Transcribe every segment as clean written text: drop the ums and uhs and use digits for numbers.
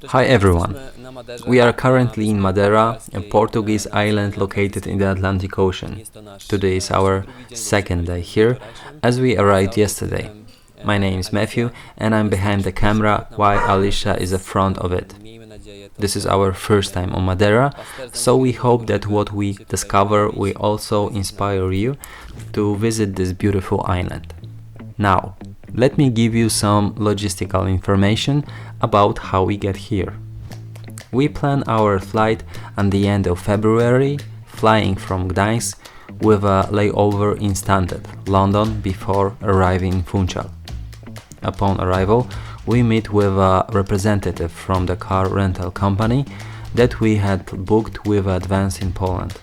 Hi everyone. We are currently in Madeira, a Portuguese island located in the Atlantic Ocean. Today is our second day here, as we arrived yesterday. My name is Matthew and I'm behind the camera while Alicia is in front of it. This is our first time on Madeira, so we hope that what we discover will also inspire you to visit this beautiful island. Now, let me give you some logistical information about how we get here. We plan our flight at the end of February, flying from Gdańsk with a layover in Stansted, London, before arriving in Funchal. Upon arrival, we meet with a representative from the car rental company that we had booked with advance in Poland.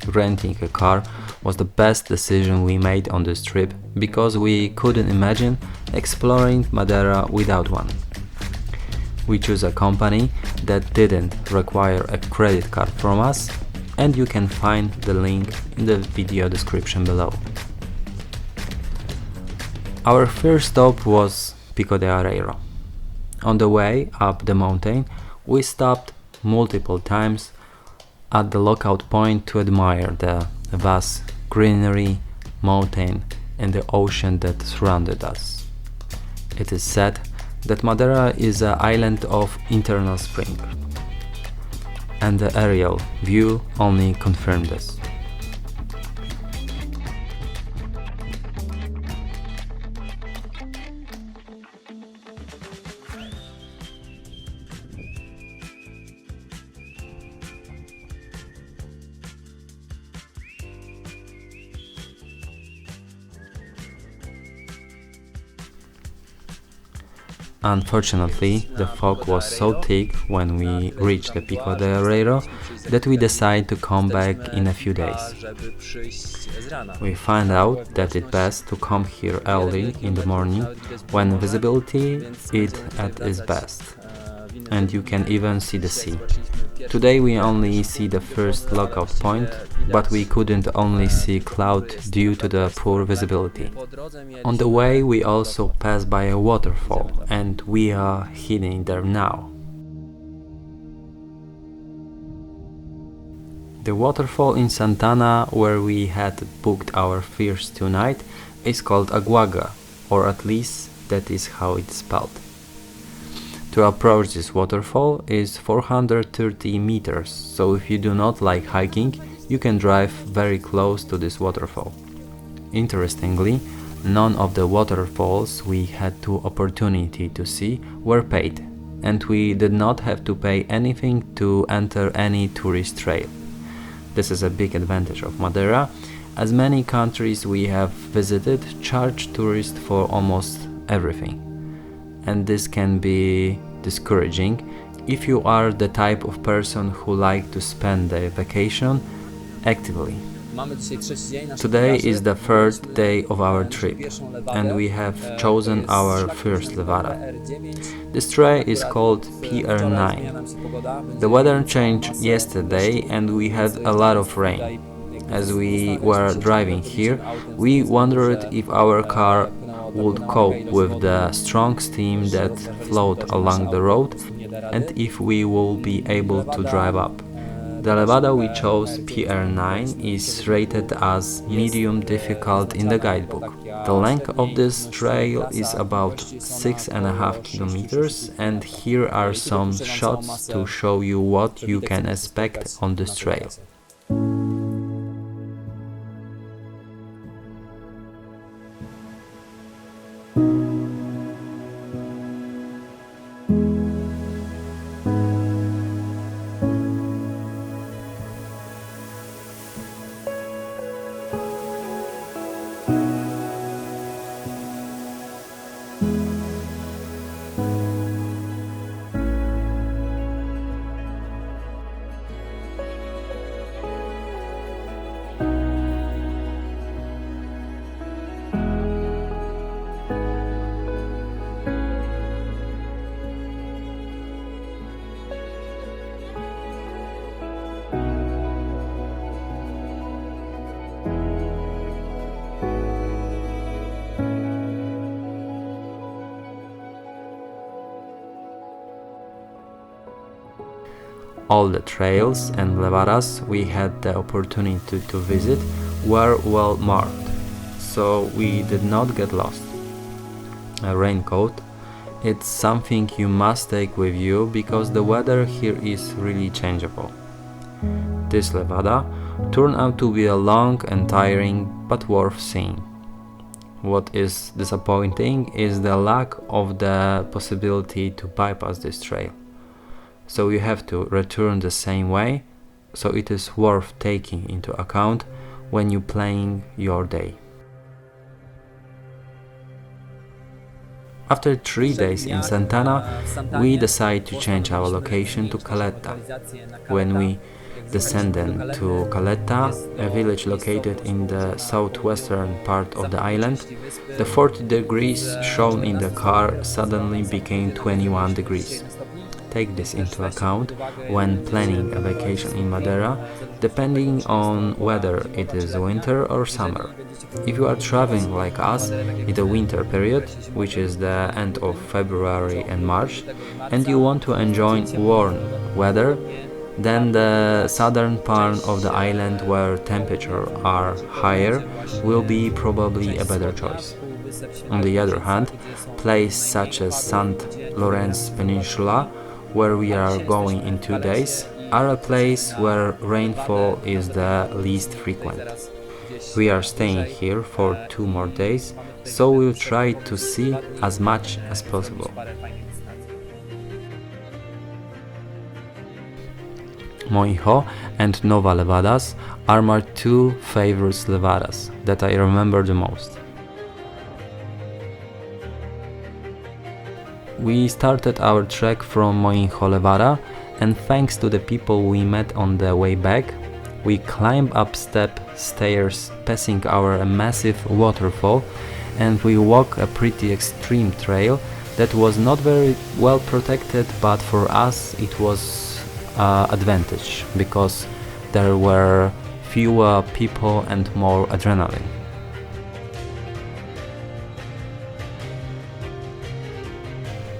Renting a car was the best decision we made on this trip because we couldn't imagine exploring Madeira without one. We chose a company that didn't require a credit card from us, and you can find the link in the video description below. Our first stop was Pico de Areiro. On the way up the mountain, we stopped multiple times at the lookout point to admire the vast greenery, mountain and the ocean that surrounded us. It is said that Madeira is an island of eternal spring, and the aerial view only confirmed this. Unfortunately, the fog was so thick when we reached the Pico de Areiro that we decided to come back in a few days. We find out that it's best to come here early in the morning when visibility is at its best, and you can even see the sea. Today we only see the first lookout point, but we couldn't only see cloud due to the poor visibility. On the way we also pass by a waterfall, and we are heading there now. The waterfall in Santana, where we had booked our first 2 nights, is called Aguaga, or at least that is how it's spelled. To approach this waterfall is 430 meters, so if you do not like hiking, you can drive very close to this waterfall. Interestingly, none of the waterfalls we had the opportunity to see were paid, and we did not have to pay anything to enter any tourist trail. This is a big advantage of Madeira, as many countries we have visited charge tourists for almost everything. And this can be discouraging if you are the type of person who like to spend the vacation actively. Today is the third day of our trip, and we have chosen our first levada. This tray is called PR9. The weather changed yesterday and we had a lot of rain. As we were driving here, we wondered if our car would cope with the strong steam that flowed along the road and if we will be able to drive up. The levada we chose, PR9, is rated as medium difficult in the guidebook. The length of this trail is about 6.5 kilometers, and here are some shots to show you what you can expect on this trail. All the trails and levadas we had the opportunity to visit were well marked, so we did not get lost. A raincoat, it's something you must take with you because the weather here is really changeable. This levada turned out to be a long and tiring but worth seeing. What is disappointing is the lack of the possibility to bypass this trail. So you have to return the same way, so it is worth taking into account when you plan your day. After 3 days in Santana, we decided to change our location to Caleta. When we descended to Caleta, a village located in the southwestern part of the island, the 40 degrees shown in the car suddenly became 21 degrees. Take this into account when planning a vacation in Madeira, depending on whether it is winter or summer. If you are traveling like us in the winter period, which is the end of February and March, and you want to enjoy warm weather, then the southern part of the island where temperatures are higher will be probably a better choice. On the other hand, places such as St. Lawrence Peninsula, where we are going in 2 days, are a place where rainfall is the least frequent. We are staying here for 2 more days, so we'll try to see as much as possible. Moijo and Nova Levadas are my 2 favorite levadas that I remember the most. We started our trek from Moinho Levada, and thanks to the people we met on the way back, we climbed up step stairs passing our massive waterfall, and we walked a pretty extreme trail that was not very well protected, but for us it was advantage because there were fewer people and more adrenaline.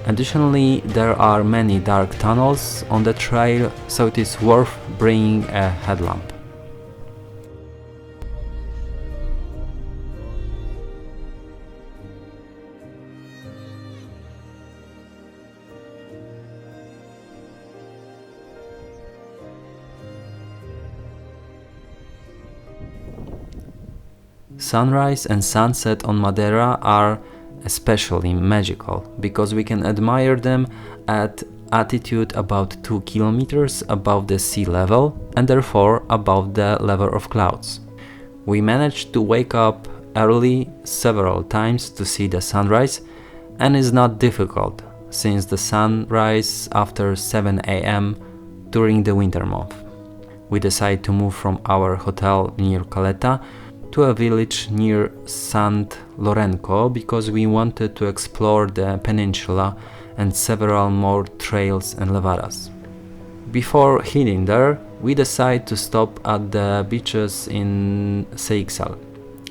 Additionally, there are many dark tunnels on the trail, so it is worth bringing a headlamp. Sunrise and sunset on Madeira are especially magical because we can admire them at altitude about 2 kilometers above the sea level and therefore above the level of clouds. We managed to wake up early several times to see the sunrise, and it's not difficult since the sun rises after 7 a.m. during the winter month. We decided to move from our hotel near Caleta to a village near Sant Lorenco because we wanted to explore the peninsula and several more trails and levadas. Before heading there, we decided to stop at the beaches in Seixal.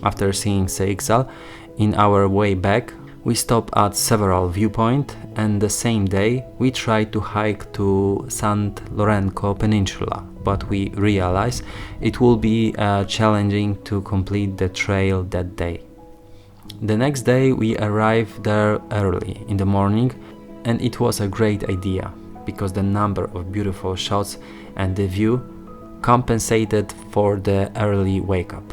After seeing Seixal, in our way back, we stopped at several viewpoints, and the same day we tried to hike to Sant Lorenco Peninsula, but we realized it will be challenging to complete the trail that day. The next day we arrived there early in the morning, and it was a great idea because the number of beautiful shots and the view compensated for the early wake up.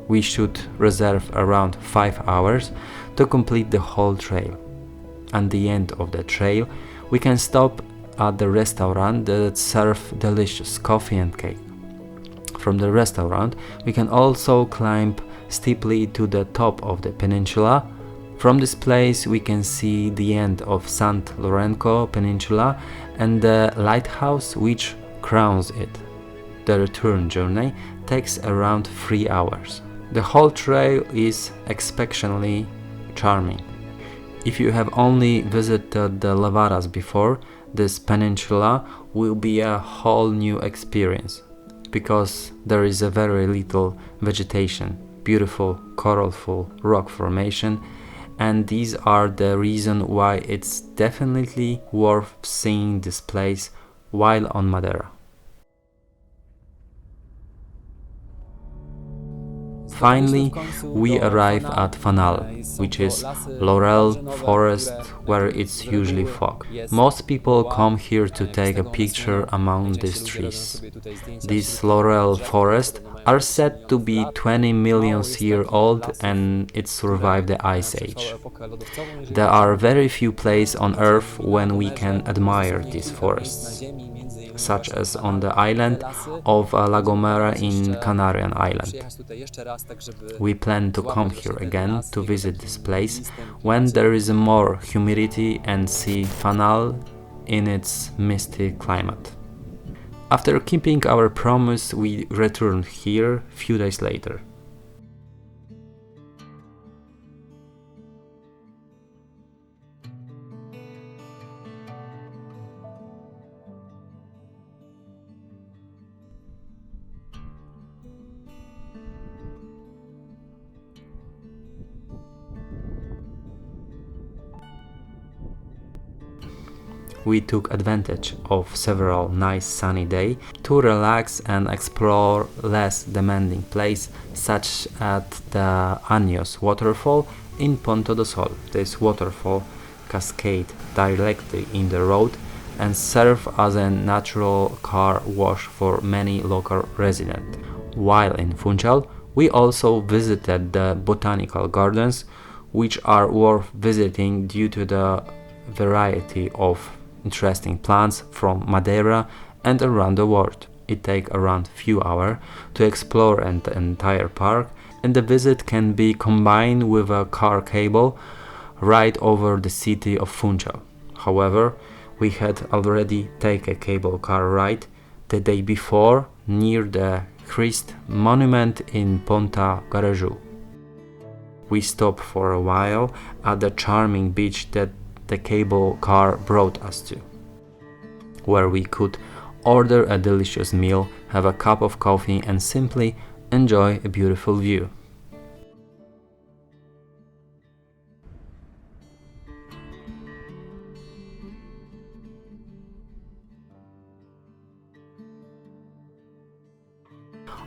We should reserve around 5 hours to complete the whole trail. At the end of the trail, we can stop at the restaurant that serves delicious coffee and cake. From the restaurant, we can also climb steeply to the top of the peninsula. From this place, we can see the end of Sant Lorenco Peninsula and the lighthouse which crowns it. The return journey takes around 3 hours. The whole trail is exceptionally charming. If you have only visited the Levadas before, this peninsula will be a whole new experience because there is a very little vegetation, beautiful coralful rock formation, and these are the reason why it's definitely worth seeing this place while on Madeira. Finally, we arrive at Fanal, which is laurel forest where it's usually fog. Most people come here to take a picture among these trees. These laurel forests are said to be 20 million years old and it survived the Ice Age. There are very few places on Earth when we can admire these forests, such as on the island of La Gomera in Canarian Island. We plan to come here again to visit this place when there is more humidity and see Fanal in its misty climate. After keeping our promise, we returned here a few days later. We took advantage of several nice sunny days to relax and explore less demanding places such as the Años waterfall in Ponto do Sol. This waterfall cascades directly in the road and serves as a natural car wash for many local residents. While in Funchal, we also visited the botanical gardens, which are worth visiting due to the variety of interesting plants from Madeira and around the world. It takes around few hours to explore an entire park, and the visit can be combined with a car cable ride over the city of Funchal. However, we had already taken a cable car ride the day before near the Christ monument in Ponta Garaju. We stopped for a while at the charming beach that the cable car brought us to, where we could order a delicious meal, have a cup of coffee and simply enjoy a beautiful view.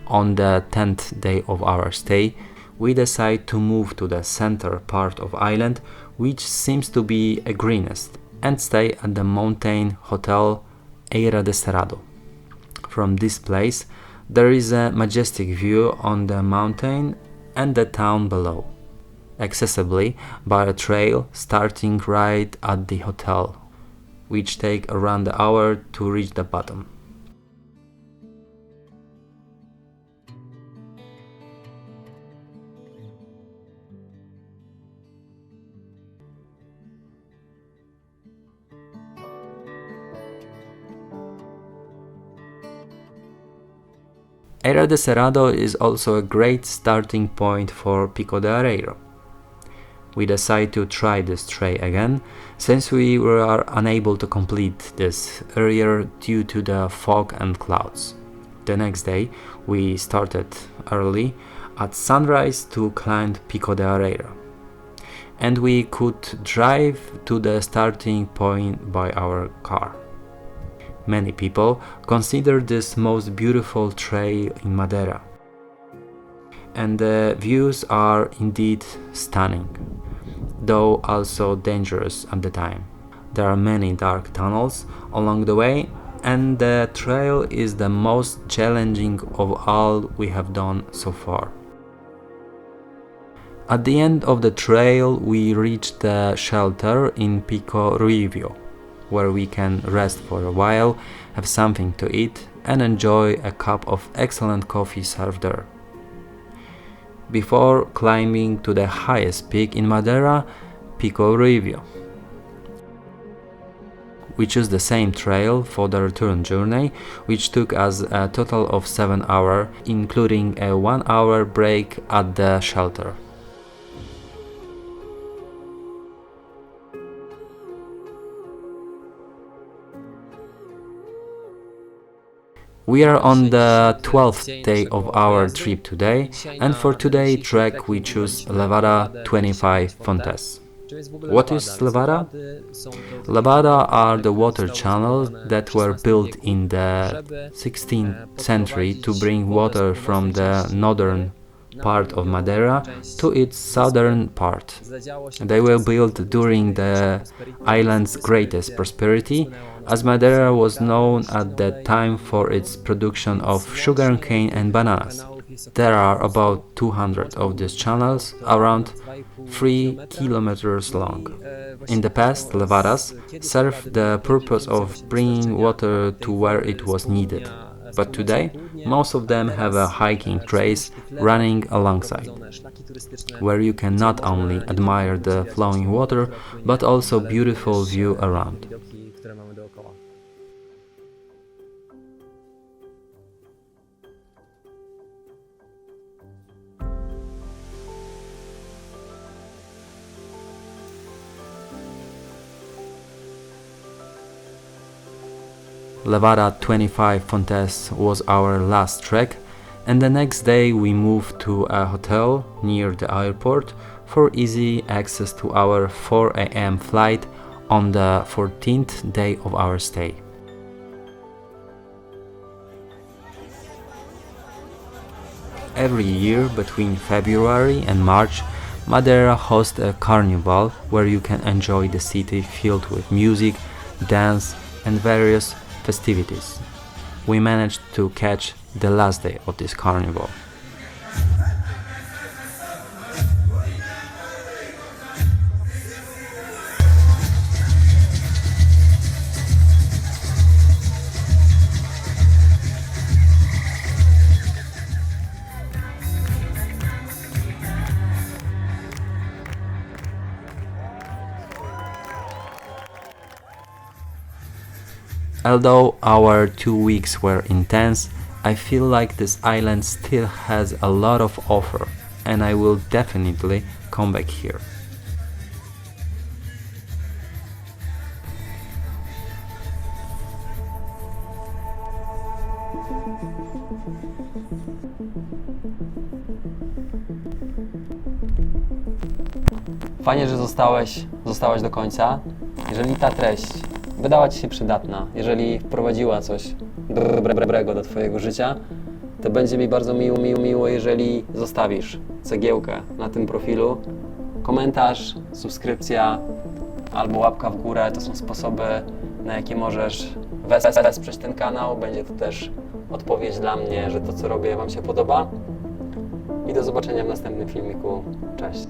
On the 10th day of our stay, we decide to move to the center part of island, which seems to be the greenest, and stay at the mountain hotel Eira de Cerrado. From this place, there is a majestic view on the mountain and the town below, accessible by a trail starting right at the hotel, which takes around an hour to reach the bottom. Eira de Cerrado is also a great starting point for Pico de Areiro. We decided to try this trail again, since we were unable to complete this earlier due to the fog and clouds. The next day, we started early at sunrise to climb Pico de Areiro, and we could drive to the starting point by our car. Many people consider this most beautiful trail in Madeira, and the views are indeed stunning, though also dangerous at the time. There are many dark tunnels along the way, and the trail is the most challenging of all we have done so far. At the end of the trail, we reached the shelter in Pico Ruivio, where we can rest for a while, have something to eat, and enjoy a cup of excellent coffee served there. Before climbing to the highest peak in Madeira, Pico Ruivio. We chose the same trail for the return journey, which took us a total of 7 hours, including a 1-hour break at the shelter. We are on the 12th day of our trip today, and for today's trek we choose Levada 25 Fontes. What is Levada? Levada are the water channels that were built in the 16th century to bring water from the northern part of Madeira to its southern part. They were built during the island's greatest prosperity, as Madeira was known at that time for its production of sugarcane and bananas. There are about 200 of these channels, around 3 kilometers long. In the past, levadas served the purpose of bringing water to where it was needed, but today most of them have a hiking trails running alongside, where you can not only admire the flowing water, but also beautiful view around. Levada 25 Fontes was our last trek, and the next day we moved to a hotel near the airport for easy access to our 4 a.m. flight on the 14th day of our stay. Every year between February and March, Madeira hosts a carnival where you can enjoy the city filled with music, dance and various festivities. We managed to catch the last day of this carnival. Although our 2 weeks were intense, I feel like this island still has a lot of offer, and I will definitely come back here. Fajnie, że zostałaś do końca. Jeżeli ta treść wydała Ci się przydatna, jeżeli wprowadziła coś dobrego do Twojego życia, to będzie mi bardzo miło, jeżeli zostawisz cegiełkę na tym profilu. Komentarz, subskrypcja albo łapka w górę to są sposoby, na jakie możesz wesprzeć ten kanał. Będzie to też odpowiedź dla mnie, że to, co robię, Wam się podoba. I do zobaczenia w następnym filmiku. Cześć!